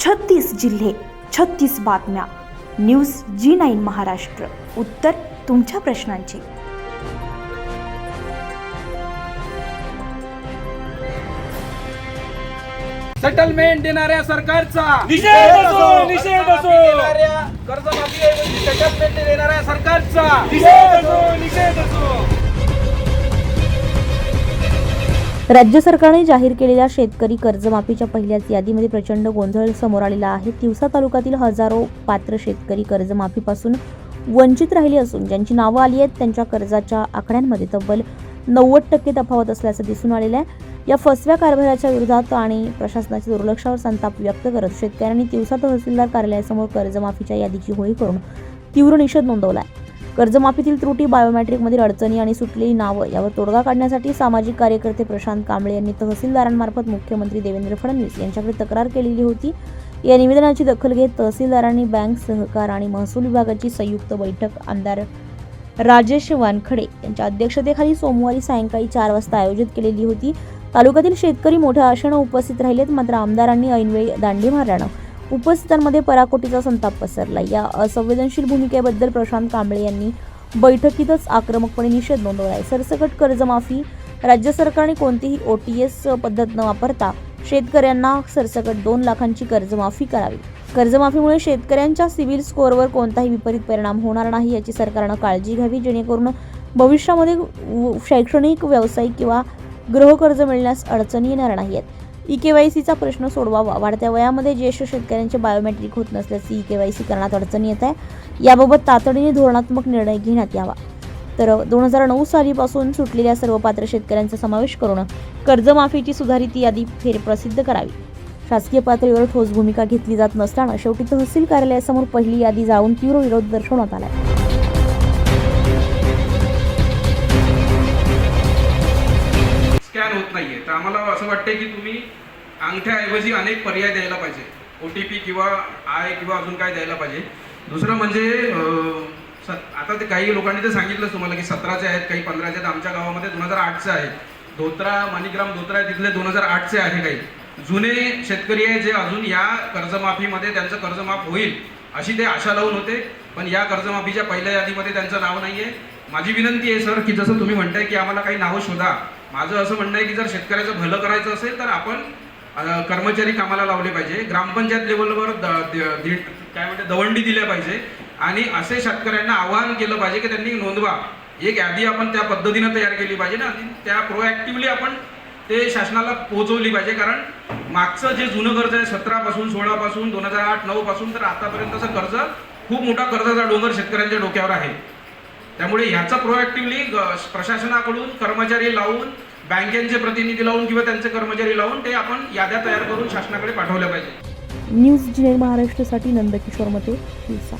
36 जिल्हे, 36 बातम्या. News G9 Maharashtra. उत्तर तुमच्या प्रश्नांची. सेटलमेंट देणाऱ्या सरकारचा निषेध असो, निषेध असो. कर्जमाफी सेटलमेंट देणाऱ्या सरकारचा निषेध असो, निषेध असो. राज्य सरकारने जाहीर केलेल्या शेतकरी कर्जमाफीच्या पहिल्याच यादीमध्ये प्रचंड गोंधळ समोर आलेला आहे. तिवसा तालुक्यातील हजारो पात्र शेतकरी कर्जमाफीपासून वंचित राहिले असून ज्यांची नावं आली आहेत त्यांच्या कर्जाच्या आकड्यांमध्ये तब्बल 90% तफावत असल्याचं दिसून आलेलं आहे. या फसव्या कारभाराच्या विरोधात आणि प्रशासनाच्या दुर्लक्षावर संताप व्यक्त करत शेतकऱ्यांनी तिवसा तहसीलदार कार्यालयासमोर कर्जमाफीच्या यादीची होळी करून तीव्र निषेध नोंदवला आहे. कर्जमाफीतील त्रुटी, बायोमेट्रिकमधील अडचणी आणि सुटलेली नावं यावर तोडगा काढण्यासाठी सामाजिक कार्यकर्ते प्रशांत कांबळे यांनी तहसीलदारांमार्फत मुख्यमंत्री देवेंद्र फडणवीस यांच्याकडे तक्रार केलेली होती. या निवेदनाची दखल घेत तहसीलदारांनी बँक, सहकार आणि महसूल विभागाची संयुक्त बैठक आमदार राजेश वानखडे यांच्या अध्यक्षतेखाली सोमवारी सायंकाळी 4 वाजता आयोजित केलेली होती. तालुक्यातील शेतकरी मोठ्या आशेनं उपस्थित राहिलेत, मात्र आमदारांनी ऐनवेळी दांडी मारल्यानं उपस्थितांमध्ये पराकोटीचा संताप पसरला. या असंवेदनशील भूमिकेबद्दल प्रशांत कांबळे यांनी बैठकीतच आक्रमकपणे निषेध नोंदवला आहे. सरसकट कर्जमाफी राज्य सरकारने कोणतीही OTS पद्धत न वापरता शेतकऱ्यांना सरसकट 2 लाखांची कर्जमाफी करावी. कर्जमाफीमुळे शेतकऱ्यांच्या सिबिल स्कोअरवर कोणताही विपरीत परिणाम होणार नाही याची सरकारनं काळजी घ्यावी, जेणेकरून भविष्यामध्ये शैक्षणिक, व्यावसायिक किंवा गृहकर्ज मिळण्यास अडचणी येणार नाहीत. EKYCचा प्रश्न सोडवावा. वाढत्या वयामध्ये ज्येष्ठ शेतकऱ्यांचे बायोमेट्रिक होत नसल्यास EKYC करण्यात अडचणी येत आहे. याबाबत तातडीने धोरणात्मक निर्णय घेण्यात यावा. तर 2009 सालीपासून सुटलेल्या सर्व पात्र शेतकऱ्यांचा समावेश करून कर्जमाफीची सुधारित यादी फेरप्रसिद्ध करावी. शासकीय पातळीवर ठोस भूमिका घेतली जात नसल्यानं शेवटी तहसील कार्यालयासमोर पहिली यादी जाळून तीव्र विरोध दर्शवण्यात आला. स्कॅन होत नाहीये, तर आम्हाला असं वाटतंय की तुम्ही अंगठ्याऐवजी अनेक पर्याय द्यायला पाहिजे. OTP किंवा किंवा अजून काय द्यायला पाहिजे. दुसरं म्हणजे आता ते काही लोकांनी तर सांगितलं तुम्हाला की 17चे आहेत, काही 15चे आहेत. आमच्या गावामध्ये 2008चे आहेत. धोत्रा, मणिग्राम धोत्रा आहे तिथले 2008चे आहे. काही जुने शेतकरी आहे जे अजून या कर्जमाफीमध्ये त्यांचं कर्जमाफ होईल अशी ते आशा लावून होते, पण या कर्जमाफीच्या पहिल्या यादीमध्ये त्यांचं नाव नाही आहे. माझी विनंती आहे सर की जसं तुम्ही म्हणताय की आम्हाला काही नावं शोधा, माझं असं म्हणणं आहे की जर शेतकऱ्याचं भलं करायचं असेल तर आपण कर्मचारी कामाला लावले पाहिजे. ग्रामपंचायत लेवलवर काय म्हणते दवंडी दिल्या पाहिजे आणि असे शेतकऱ्यांना आवाहन केलं पाहिजे की त्यांनी नोंदवा. एक यादी आपण त्या पद्धतीनं तयार केली पाहिजे ना, आणि त्या प्रोॲक्टिव्हली आपण ते शासनाला पोहोचवली पाहिजे. कारण मागचं जे जुनं कर्ज आहे 17 पासून, 16 पासून, 2008, 9 पासून तर आतापर्यंतचं कर्ज, खूप मोठा कर्जाचा डोंगर शेतकऱ्यांच्या डोक्यावर आहे. त्यामुळे ह्याचा प्रोॲक्टिव्हली प्रशासनाकडून कर्मचारी लावून, बँकेचे प्रतिनिधी लावून किंवा त्यांचे कर्मचारी लावून ते आपण याद्या तयार करून शासनाकडे पाठवल्या पाहिजे. न्यूज G9 महाराष्ट्रासाठी नंदकिशोर मते, तिवसा.